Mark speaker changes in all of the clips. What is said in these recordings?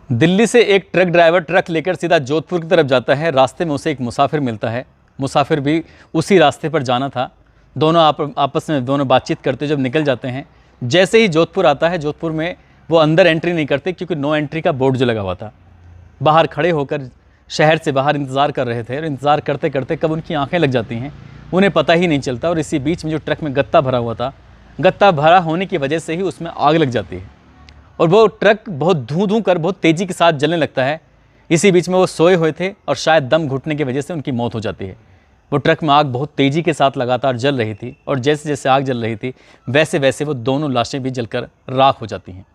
Speaker 1: दिल्ली से एक truck driver truck लेकर सीधा जोधपुर की तरफ जाता है। रास्ते में उसे एक मुसाफिर मिलता है। मुसाफिर भी उसी रास्ते पर जाना था। दोनों आपस में बातचीत करते जब निकल जाते हैं। जैसे ही जोधपुर आता है, जोधपुर में वो अंदर एंट्री नहीं करते क्योंकि नो एंट्री का बोर्ड जो लगा हुआ था। बाहर खड़े होकर शहर से बाहर इंतज़ार कर रहे थे और इंतज़ार करते करते कब उनकी आंखें लग जाती हैं उन्हें पता ही नहीं चलता। और इसी बीच में जो ट्रक में गत्ता भरा हुआ था, गत्ता भरा होने की वजह से ही उसमें आग लग जाती है और वो ट्रक बहुत धूं धूं कर बहुत तेज़ी के साथ जलने लगता है। इसी बीच में वो सोए हुए थे और शायद दम घुटने की वजह से उनकी मौत हो जाती है। वो ट्रक में आग बहुत तेज़ी के साथ लगातार जल रही थी और जैसे जैसे आग जल रही थी वैसे वैसे वो दोनों लाशें भी जलकर राख हो जाती हैं।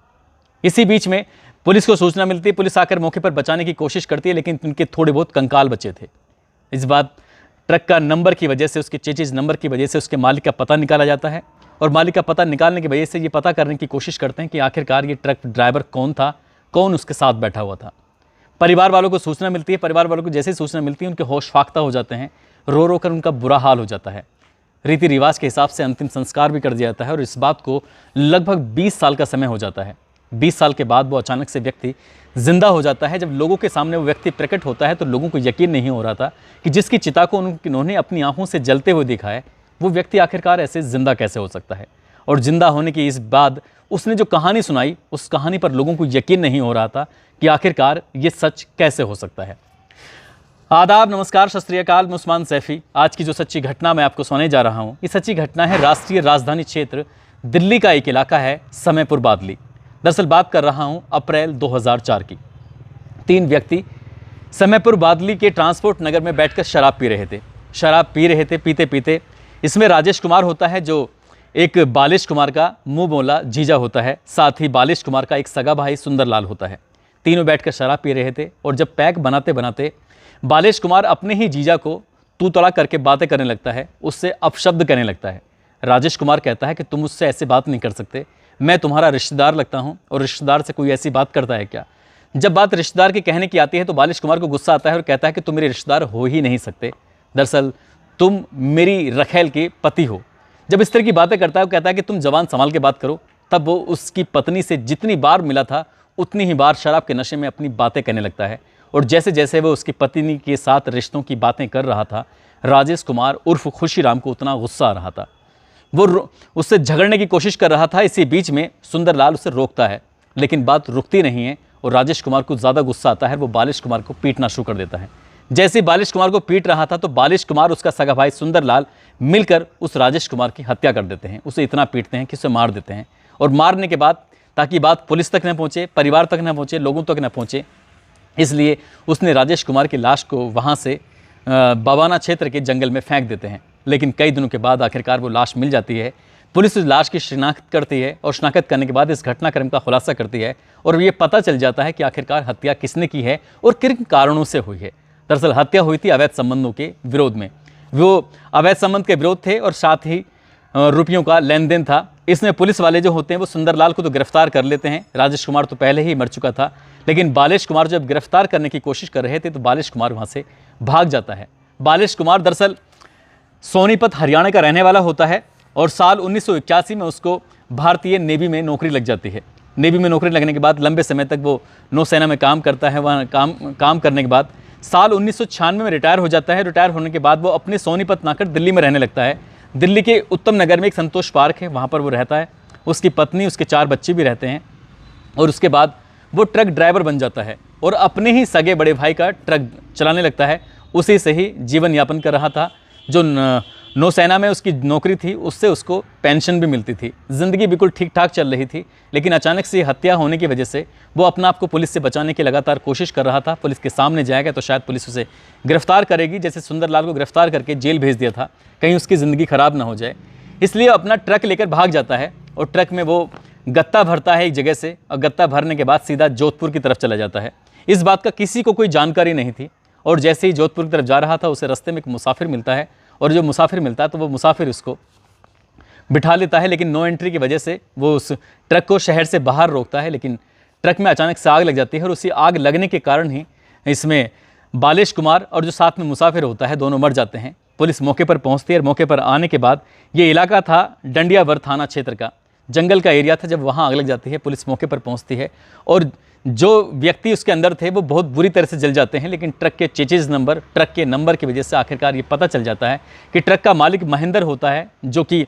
Speaker 1: इसी बीच में पुलिस को सूचना मिलती है। पुलिस आकर मौके पर बचाने की कोशिश करती है, लेकिन उनके थोड़े बहुत कंकाल बचे थे। इस बात ट्रक का नंबर की वजह से, उसके चेचिस नंबर की वजह से उसके मालिक का पता निकाला जाता है और मालिक का पता निकालने की वजह से ये पता करने की कोशिश करते हैं कि आखिरकार ये ट्रक ड्राइवर कौन था, कौन उसके साथ बैठा हुआ था। परिवार वालों को सूचना मिलती है। परिवार वालों को जैसे ही सूचना मिलती है उनके होश फाख्ता हो जाते हैं। रो रो कर उनका बुरा हाल हो जाता है। रीति रिवाज के हिसाब से अंतिम संस्कार भी कर दिया जाता है और इस बात को लगभग 20 साल का समय हो जाता है। 20 साल के बाद वो अचानक से व्यक्ति जिंदा हो जाता है। जब लोगों के सामने वो व्यक्ति प्रकट होता है तो लोगों को यकीन नहीं हो रहा था कि जिसकी चिता को उन्होंने अपनी आंखों से जलते हुए देखा है वो व्यक्ति आखिरकार ऐसे जिंदा कैसे हो सकता है। और जिंदा होने के इस बाद उसने जो कहानी सुनाई, उस कहानी पर लोगों को यकीन नहीं हो रहा था कि आखिरकार ये सच कैसे हो सकता है। आदाब, नमस्कार, सत श्री अकाल। मैं उस्मान सैफी। आज की जो सच्ची घटना मैं आपको सुनाने जा रहा हूँ, ये सच्ची घटना है राष्ट्रीय राजधानी क्षेत्र दिल्ली का एक इलाका है समयपुर बादली। दरअसल बात कर रहा हूँ अप्रैल 2004 की। 3 व्यक्ति समयपुर बादली के ट्रांसपोर्ट नगर में बैठकर शराब पी रहे थे। पीते पीते इसमें राजेश कुमार होता है जो एक बालिश कुमार का मुंह बोला जीजा होता है। साथ ही बालिश कुमार का एक सगा भाई सुंदरलाल होता है। तीनों बैठकर शराब पी रहे थे और जब पैक बनाते बनाते बालिश कुमार अपने ही जीजा को तू तड़ा करके बातें करने लगता है, उससे अपशब्द कहने लगता है। राजेश कुमार कहता है कि तुम मुझसे ऐसे बात नहीं कर सकते, मैं तुम्हारा रिश्तेदार लगता हूँ और रिश्तेदार से कोई ऐसी बात करता है क्या। जब बात रिश्तेदार के कहने की आती है तो बालिश कुमार को गुस्सा आता है और कहता है कि तुम मेरे रिश्तेदार हो ही नहीं सकते, दरअसल तुम मेरी रखेल के पति हो। जब इस तरह की बातें करता है वो कहता है कि तुम जवान संभाल के बात करो। तब वो उसकी पत्नी से जितनी बार मिला था उतनी ही बार शराब के नशे में अपनी बातें करने लगता है और जैसे जैसे वो उसकी पत्नी के साथ रिश्तों की बातें कर रहा था, राजेश कुमार उर्फ खुशीराम को उतना गुस्सा आ रहा था। वो उससे झगड़ने की कोशिश कर रहा था। इसी बीच में सुंदरलाल उसे रोकता है, लेकिन बात रुकती नहीं है और राजेश कुमार को ज़्यादा गुस्सा आता है। वो बालिश कुमार को पीटना शुरू कर देता है। जैसे ही बालिश कुमार को पीट रहा था तो बालिश कुमार उसका सगा भाई सुंदरलाल मिलकर उस राजेश कुमार की हत्या कर देते हैं। उसे इतना पीटते हैं कि उसे मार देते हैं और मारने के बाद ताकि बात पुलिस तक न पहुँचे, परिवार तक न पहुँचे, लोगों तक न पहुँचे, इसलिए उसने राजेश कुमार की लाश को वहाँ से बवाना क्षेत्र के जंगल में फेंक देते हैं। लेकिन कई दिनों के बाद आखिरकार वो लाश मिल जाती है। पुलिस उस लाश की शिनाख्त करती है और शिनाख्त करने के बाद इस घटनाक्रम का खुलासा करती है और ये पता चल जाता है कि आखिरकार हत्या किसने की है और किन कारणों से हुई है। दरअसल हत्या हुई थी अवैध संबंधों के विरोध में। वो अवैध संबंध के विरोध थे और साथ ही रुपयों का लेन देन था। इसमें पुलिस वाले जो होते हैं वो सुंदरलाल को तो गिरफ्तार कर लेते हैं। राजेश कुमार तो पहले ही मर चुका था, लेकिन बालिश कुमार जब गिरफ्तार करने की कोशिश कर रहे थे तो बालिश कुमार वहाँ से भाग जाता है। बालिश कुमार दरअसल सोनीपत हरियाणा का रहने वाला होता है और साल 1981 में उसको भारतीय नेवी में नौकरी लग जाती है। नेवी में नौकरी लगने के बाद लंबे समय तक वो नौसेना में काम करता है। वहाँ काम करने के बाद साल 1996 में रिटायर हो जाता है। रिटायर होने के बाद वो अपने सोनीपत नाकर दिल्ली में रहने लगता है। दिल्ली के उत्तम नगर में एक संतोष पार्क है, वहाँ पर वो रहता है। उसकी पत्नी, उसके 4 बच्चे भी रहते हैं और उसके बाद वो ट्रक ड्राइवर बन जाता है और अपने ही सगे बड़े भाई का ट्रक चलाने लगता है। उसी से ही जीवन यापन कर रहा था। जो नौसेना में उसकी नौकरी थी उससे उसको पेंशन भी मिलती थी। ज़िंदगी बिल्कुल ठीक ठाक चल रही थी, लेकिन अचानक से हत्या होने की वजह से वो अपना आपको पुलिस से बचाने की लगातार कोशिश कर रहा था। पुलिस के सामने जाएगा तो शायद पुलिस उसे गिरफ्तार करेगी, जैसे सुंदरलाल को गिरफ्तार करके जेल भेज दिया था, कहीं उसकी ज़िंदगी ख़राब ना हो जाए। इसलिए अपना ट्रक लेकर भाग जाता है और ट्रक में वो गत्ता भरता है एक जगह से और गत्ता भरने के बाद सीधा जोधपुर की तरफ चला जाता है। इस बात का किसी को कोई जानकारी नहीं थी और जैसे ही जोधपुर की तरफ जा रहा था उसे रास्ते में एक मुसाफिर मिलता है और जो मुसाफिर मिलता है तो वो मुसाफिर उसको बिठा लेता है, लेकिन नो एंट्री की वजह से वो उस ट्रक को शहर से बाहर रोकता है। लेकिन ट्रक में अचानक से आग लग जाती है और उसी आग लगने के कारण ही इसमें बालिश कुमार और जो साथ में मुसाफिर होता है दोनों मर जाते हैं। पुलिस मौके पर पहुंचती है और मौके पर आने के बाद ये इलाका था डंडियावर थाना क्षेत्र का, जंगल का एरिया था। जब वहाँ आग लग जाती है, पुलिस मौके पर पहुँचती है और जो व्यक्ति उसके अंदर थे वो बहुत बुरी तरह से जल जाते हैं। लेकिन ट्रक के चेचिस नंबर, ट्रक के नंबर की वजह से आखिरकार ये पता चल जाता है कि ट्रक का मालिक महेंद्र होता है, जो कि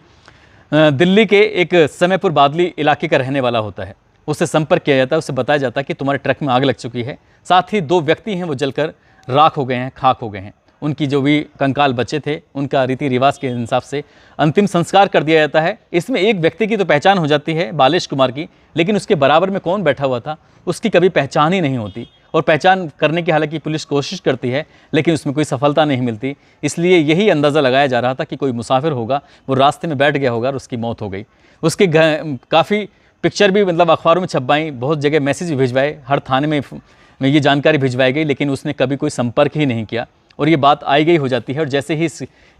Speaker 1: दिल्ली के एक समयपुर बादली इलाके का रहने वाला होता है। उससे संपर्क किया जाता है, उससे बताया जाता है कि तुम्हारे ट्रक में आग लग चुकी है। साथ ही 2 व्यक्ति हैं वो जलकर राख हो गए हैं, खाक हो गए हैं। उनकी जो भी कंकाल बचे थे उनका रीति रिवाज के हिसाब से अंतिम संस्कार कर दिया जाता है। इसमें एक व्यक्ति की तो पहचान हो जाती है, बालेश कुमार की, लेकिन उसके बराबर में कौन बैठा हुआ था उसकी कभी पहचान ही नहीं होती। और पहचान करने की हालांकि पुलिस कोशिश करती है लेकिन उसमें कोई सफलता नहीं मिलती। इसलिए यही अंदाज़ा लगाया जा रहा था कि कोई मुसाफिर होगा, वो रास्ते में बैठ गया होगा और उसकी मौत हो गई। उसके काफ़ी पिक्चर भी मतलब अखबारों में छपवाई, बहुत जगह मैसेज भी भिजवाए, हर थाने में ये जानकारी भिजवाई गई, लेकिन उसने कभी कोई संपर्क ही नहीं किया और ये बात आई गई हो जाती है। और जैसे ही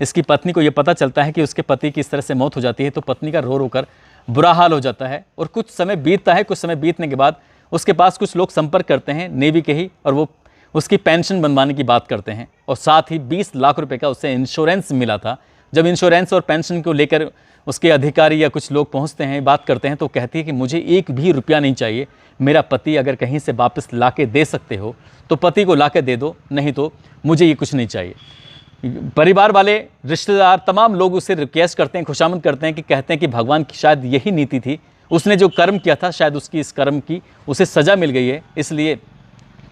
Speaker 1: इसकी पत्नी को ये पता चलता है कि उसके पति की इस तरह से मौत हो जाती है तो पत्नी का रो रो कर बुरा हाल हो जाता है। और कुछ समय बीतता है, कुछ समय बीतने के बाद उसके पास कुछ लोग संपर्क करते हैं नेवी के ही, और वो उसकी पेंशन बनवाने की बात करते हैं। और साथ ही 20 लाख रुपए का उसे इंश्योरेंस मिला था। जब इंश्योरेंस और पेंशन को लेकर उसके अधिकारी या कुछ लोग पहुंचते हैं, बात करते हैं, तो कहती है कि मुझे 1 भी रुपया नहीं चाहिए, मेरा पति अगर कहीं से वापस ला के दे सकते हो तो पति को ला के दे दो, नहीं तो मुझे ये कुछ नहीं चाहिए। परिवार वाले, रिश्तेदार, तमाम लोग उसे रिक्वेस्ट करते हैं, खुशामद करते हैं, कि कहते हैं कि भगवान की शायद यही नीति थी, उसने जो कर्म किया था शायद उसकी इस कर्म की उसे सज़ा मिल गई है। इसलिए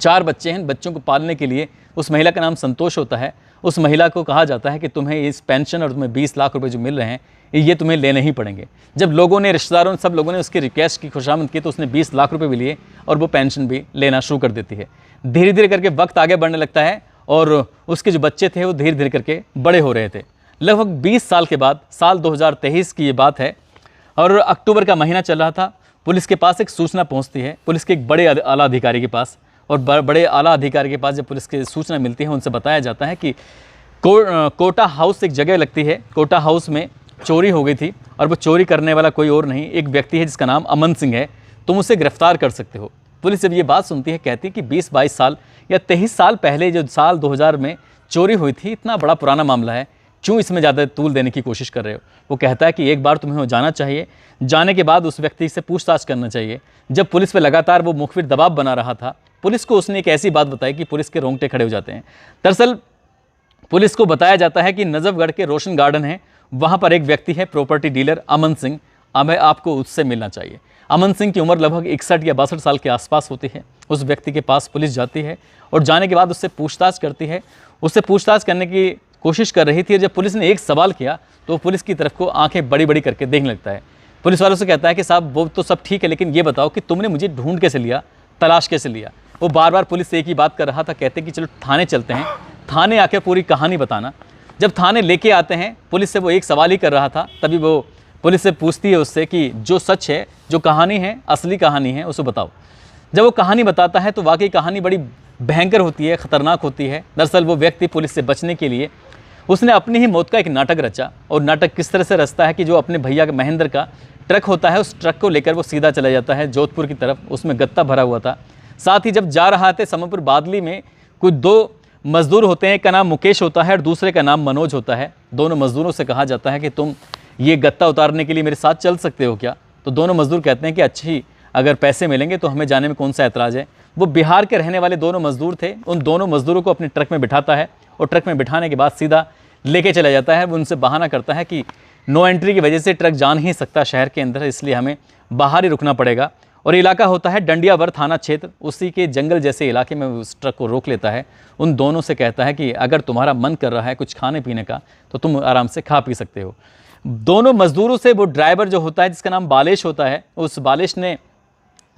Speaker 1: 4 बच्चे हैं, बच्चों को पालने के लिए उस महिला का नाम संतोष होता है। उस महिला को कहा जाता है कि तुम्हें इस पेंशन और तुम्हें 20 लाख रुपए जो मिल रहे हैं ये तुम्हें लेने ही पड़ेंगे। जब लोगों ने, रिश्तेदारों, सब लोगों ने उसकी रिक्वेस्ट की, खुशामद की, तो उसने 20 लाख रुपए भी लिए और वो पेंशन भी लेना शुरू कर देती है। धीरे धीरे करके वक्त आगे बढ़ने लगता है और उसके जो बच्चे थे वो धीरे धीरे करके बड़े हो रहे थे। लगभग 20 साल के बाद, साल 2023 की ये बात है और अक्टूबर का महीना चल रहा था। पुलिस के पास एक सूचना पहुंचती है, पुलिस के एक बड़े आला अधिकारी के पास। और बड़े आला अधिकारी के पास जब पुलिस की सूचना मिलती है, उनसे बताया जाता है कि कोटा हाउस एक जगह लगती है, कोटा हाउस में चोरी हो गई थी और वो चोरी करने वाला कोई और नहीं, एक व्यक्ति है जिसका नाम अमन सिंह है, तुम उसे गिरफ्तार कर सकते हो। पुलिस जब ये बात सुनती है, कहती है कि 20-22 साल या 23 साल पहले जो साल 2000 में चोरी हुई थी, इतना बड़ा पुराना मामला है, क्यों इसमें ज़्यादा तूल देने की कोशिश कर रहे हो। वो कहता है कि एक बार तुम्हें जाना चाहिए, जाने के बाद उस व्यक्ति से पूछताछ करना चाहिए। जब पुलिस पे लगातार वो मुखबिर दबाव बना रहा था, पुलिस को उसने एक ऐसी बात बताई कि पुलिस के रोंगटे खड़े हो जाते हैं। दरअसल पुलिस को बताया जाता है कि नजफगढ़ के रोशन गार्डन है, वहाँ पर एक व्यक्ति है, प्रॉपर्टी डीलर अमन सिंह, हमें आपको उससे मिलना चाहिए। अमन सिंह की उम्र लगभग 61 या 62 साल के आसपास होती है। उस व्यक्ति के पास पुलिस जाती है और जाने के बाद उससे पूछताछ करती है। उससे पूछताछ करने की कोशिश कर रही थी और जब पुलिस ने एक सवाल किया तो पुलिस की तरफ को आंखें बड़ी बड़ी करके देखने लगता है। पुलिस वालों से कहता है कि साहब वो तो सब ठीक है, लेकिन ये बताओ कि तुमने मुझे ढूंढ कैसे लिया, तलाश कैसे लिया। वो बार बार पुलिस से एक ही बात कर रहा था, कहते कि चलो थाने चलते हैं, थाने आके पूरी कहानी बताना। जब थाने लेके आते हैं, पुलिस से वो एक सवाल ही कर रहा था, तभी वो पुलिस से पूछती है उससे कि जो सच है, जो कहानी है, असली कहानी है, उसे बताओ। जब वो कहानी बताता है तो वाकई कहानी बड़ी भयंकर होती है, ख़तरनाक होती है। दरअसल वो व्यक्ति पुलिस से बचने के लिए उसने अपनी ही मौत का एक नाटक रचा। और नाटक किस तरह से रचता है कि जो अपने भैया के महेंद्र का ट्रक होता है, उस ट्रक को लेकर वो सीधा चला जाता है जोधपुर की तरफ। उसमें गत्ता भरा हुआ था। साथ ही जब जा रहा था समयपुर बादली में, कुछ 2 मजदूर होते हैं, एक का नाम मुकेश होता है और दूसरे का नाम मनोज होता है। दोनों मजदूरों से कहा जाता है कि तुम ये गत्ता उतारने के लिए मेरे साथ चल सकते हो क्या। तो दोनों मजदूर कहते हैं कि अच्छी, अगर पैसे मिलेंगे तो हमें जाने में कौन सा ऐतराज़ है। वो बिहार के रहने वाले दोनों मजदूर थे। उन दोनों मजदूरों को अपने ट्रक में बिठाता है और ट्रक में बिठाने के बाद सीधा लेके चला जाता है। वो उनसे बहाना करता है कि नो एंट्री की वजह से ट्रक जा नहीं सकता शहर के अंदर, इसलिए हमें बाहर ही रुकना पड़ेगा। और इलाका होता है डंडियावर थाना क्षेत्र, उसी के जंगल जैसे इलाके में उस ट्रक को रोक लेता है। उन दोनों से कहता है कि अगर तुम्हारा मन कर रहा है कुछ खाने पीने का तो तुम आराम से खा पी सकते हो। दोनों मजदूरों से वो ड्राइवर जो होता है, जिसका नाम बालेश होता है, उस बालेश ने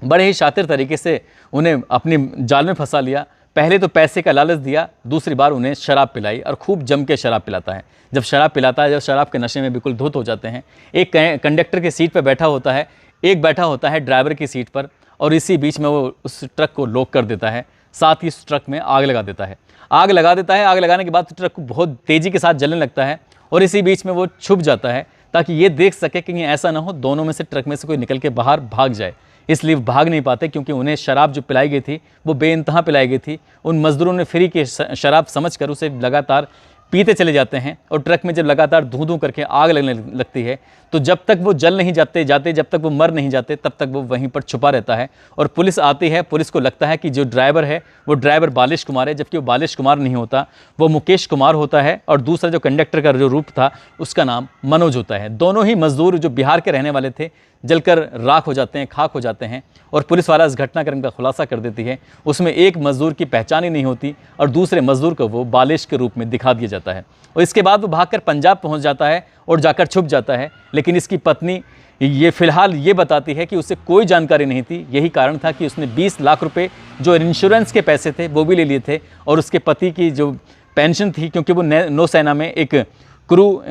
Speaker 1: बड़े ही शातिर तरीके से उन्हें अपनी जाल में फंसा लिया। पहले तो पैसे का लालच दिया, दूसरी बार उन्हें शराब पिलाई और खूब जम के शराब पिलाता है। जब शराब पिलाता है, जब शराब के नशे में बिल्कुल धुत हो जाते हैं, एक कंडक्टर की सीट पर बैठा होता है, एक बैठा होता है ड्राइवर की सीट पर, और इसी बीच में वो उस ट्रक को लॉक कर देता है। साथ ही उस ट्रक में आग लगा देता है। आग लगाने के बाद ट्रक को बहुत तेज़ी के साथ जलने लगता है और इसी बीच में वो छुप जाता है ताकि ये देख सके कि ऐसा ना हो दोनों में से, ट्रक में से कोई निकल के बाहर भाग जाए। इसलिए भाग नहीं पाते क्योंकि उन्हें शराब जो पिलाई गई थी वो बेइंतहा पिलाई गई थी। उन मजदूरों ने फ्री की शराब समझकर उसे लगातार पीते चले जाते हैं और ट्रक में जब लगातार धूं धूं करके आग लगने लगती है तो जब तक वो जल नहीं जाते जब तक वो मर नहीं जाते तब तक वो वहीं पर छुपा रहता है। और पुलिस आती है, पुलिस को लगता है कि जो ड्राइवर है वो ड्राइवर बालिश कुमार है, जबकि वो बालिश कुमार नहीं होता, वो मुकेश कुमार होता है और दूसरा जो कंडक्टर का जो रूप था उसका नाम मनोज होता है। दोनों ही मजदूर जो बिहार के रहने वाले थे जलकर राख हो जाते हैं, खाक हो जाते हैं और पुलिस वाला इस घटनाक्रम का खुलासा कर देती है। उसमें एक मजदूर की पहचान ही नहीं होती और दूसरे मजदूर को वो बालिश के रूप में दिखा दिया जाता है और इसके बाद वो भागकर पंजाब पहुंच जाता है और जाकर छुप जाता है। लेकिन इसकी पत्नी ये फिलहाल ये बताती है कि उसे कोई जानकारी नहीं थी। यही कारण था कि उसने 20 लाख रुपए जो इंश्योरेंस के पैसे थे वो भी ले लिए थे और उसके पति की जो पेंशन थी, क्योंकि वो नौसेना में एक क्रू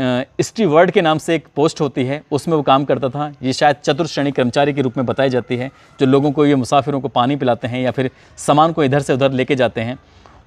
Speaker 1: स्टीवर्ड के नाम से एक पोस्ट होती है उसमें वो काम करता था। ये शायद चतुर्थ श्रेणी कर्मचारी के रूप में बताई जाती है, जो लोगों को, ये मुसाफिरों को पानी पिलाते हैं या फिर सामान को इधर से उधर लेके जाते हैं।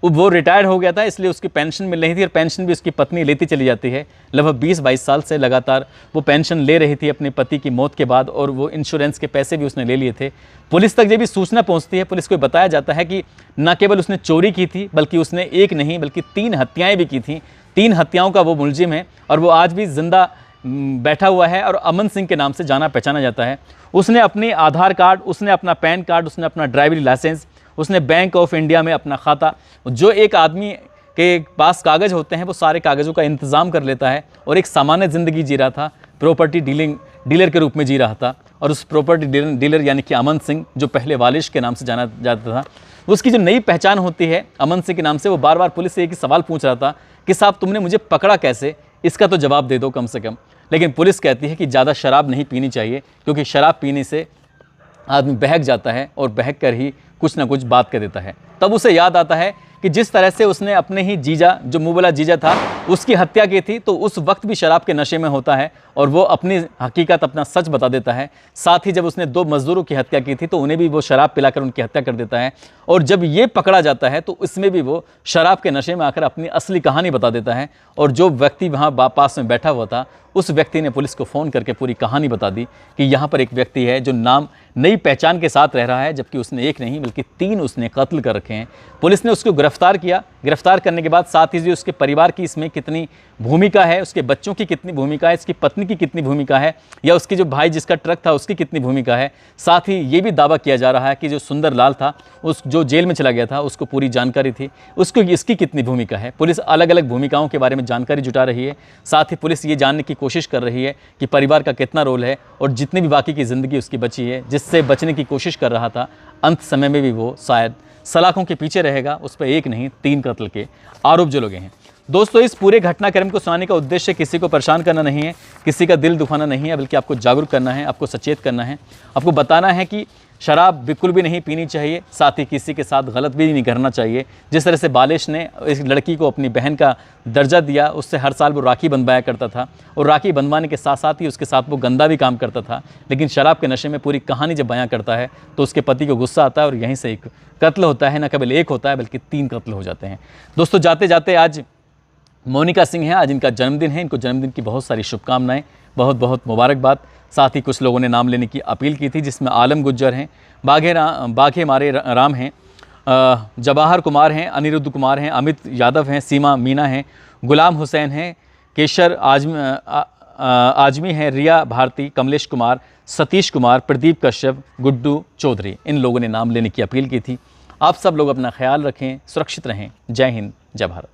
Speaker 1: वो रिटायर्ड हो गया था, इसलिए उसकी पेंशन मिल रही थी और पेंशन भी उसकी पत्नी लेती चली जाती है। लगभग 20-22 साल से लगातार वो पेंशन ले रही थी अपने पति की मौत के बाद और वो इंश्योरेंस के पैसे भी उसने ले लिए थे। पुलिस तक जब भी सूचना पहुंचती है, पुलिस को बताया जाता है कि न केवल उसने चोरी की थी बल्कि उसने एक नहीं बल्कि 3 हत्याएँ भी की थी। 3 हत्याओं का वो मुलजिम है और वो आज भी जिंदा बैठा हुआ है और अमन सिंह के नाम से जाना पहचाना जाता है। उसने अपनी आधार कार्ड, उसने अपना पैन कार्ड, उसने अपना ड्राइवरी लाइसेंस, उसने बैंक ऑफ इंडिया में अपना खाता, जो एक आदमी के पास कागज़ होते हैं वो सारे कागज़ों का इंतज़ाम कर लेता है और एक सामान्य ज़िंदगी जी रहा था, प्रॉपर्टी डीलर के रूप में जी रहा था। और उस प्रॉपर्टी डीलर यानी कि अमन सिंह, जो पहले वालिश के नाम से जाना जाता था, उसकी जो नई पहचान होती है अमन सिंह के नाम से, वो बार बार पुलिस से एक ही सवाल पूछ रहा था कि साहब तुमने मुझे पकड़ा कैसे, इसका तो जवाब दे दो कम से कम। लेकिन पुलिस कहती है कि ज़्यादा शराब नहीं पीनी चाहिए, क्योंकि शराब पीने से आदमी बहक जाता है और बहक कर ही कुछ ना कुछ बात कर देता है। तब उसे याद आता है कि जिस तरह से उसने अपने ही जीजा, जो मुँह वाला जीजा था, उसकी हत्या की थी, तो उस वक्त भी शराब के नशे में होता है और वो अपनी हकीकत, अपना सच बता देता है। साथ ही जब उसने 2 मजदूरों की हत्या की थी तो उन्हें भी वो शराब पिलाकर उनकी हत्या कर देता है और जब ये पकड़ा जाता है तो इसमें भी वो शराब के नशे में आकर अपनी असली कहानी बता देता है। और जो व्यक्ति वहाँ पास में बैठा हुआ था उस व्यक्ति ने पुलिस को फ़ोन करके पूरी कहानी बता दी कि यहाँ पर एक व्यक्ति है जो नाम नई पहचान के साथ रह रहा है, जबकि उसने एक नहीं बल्कि 3 उसने कत्ल कर रखे हैं। पुलिस ने उसको गिरफ्तार किया। गिरफ्तार करने के बाद साथ ही उसके परिवार की इसमें कितनी भूमिका है, उसके बच्चों की कितनी भूमिका है, इसकी पत्नी की कितनी भूमिका है, या उसके जो भाई जिसका ट्रक था उसकी कितनी भूमिका है। साथ ही ये भी दावा किया जा रहा है कि जो सुंदर लाल था, उस जो जेल में चला गया था, उसको पूरी जानकारी थी, उसको इसकी कितनी भूमिका है। पुलिस अलग अलग भूमिकाओं के बारे में जानकारी जुटा रही है। साथ ही पुलिस ये जानने की कोशिश कर रही है कि परिवार का कितना रोल है और जितनी भी बाकी की ज़िंदगी उसकी बची है, जिससे बचने की कोशिश कर रहा था, अंत समय में भी वो शायद सलाखों के पीछे रहेगा। उस पर एक नहीं 3 कत्ल के आरोप जो लगे हैं। दोस्तों, इस पूरे घटनाक्रम को सुनाने का उद्देश्य किसी को परेशान करना नहीं है, किसी का दिल दुखाना नहीं है, बल्कि आपको जागरूक करना है, आपको सचेत करना है, आपको बताना है कि शराब बिल्कुल भी नहीं पीनी चाहिए, साथ ही किसी के साथ गलत भी नहीं करना चाहिए। जिस तरह से बालिश ने इस लड़की को अपनी बहन का दर्जा दिया, उससे हर साल वो राखी बंधवाया करता था और राखी बंधवाने के साथ साथ ही उसके साथ वो गंदा भी काम करता था। लेकिन शराब के नशे में पूरी कहानी जब बयां करता है तो उसके पति को गुस्सा आता है और यहीं से एक कत्ल होता है। न केवल एक होता है बल्कि 3 कत्ल हो जाते हैं। दोस्तों, जाते जाते आज मोनिका सिंह है, आज इनका जन्मदिन है। इनको जन्मदिन की बहुत सारी शुभकामनाएं, बहुत बहुत मुबारकबाद। साथ ही कुछ लोगों ने नाम लेने की अपील की थी, जिसमें आलम गुज्जर हैं, बाघे मारे राम हैं, जवाहर कुमार हैं, अनिरुद्ध कुमार हैं, अमित यादव हैं, सीमा मीना हैं, गुलाम हुसैन हैं, केशर आजमी हैं, रिया भारती, कमलेश कुमार, सतीश कुमार, प्रदीप कश्यप, गुड्डू चौधरी। इन लोगों ने नाम लेने की अपील की थी। आप सब लोग अपना ख्याल रखें, सुरक्षित रहें। जय हिंद, जय भारत।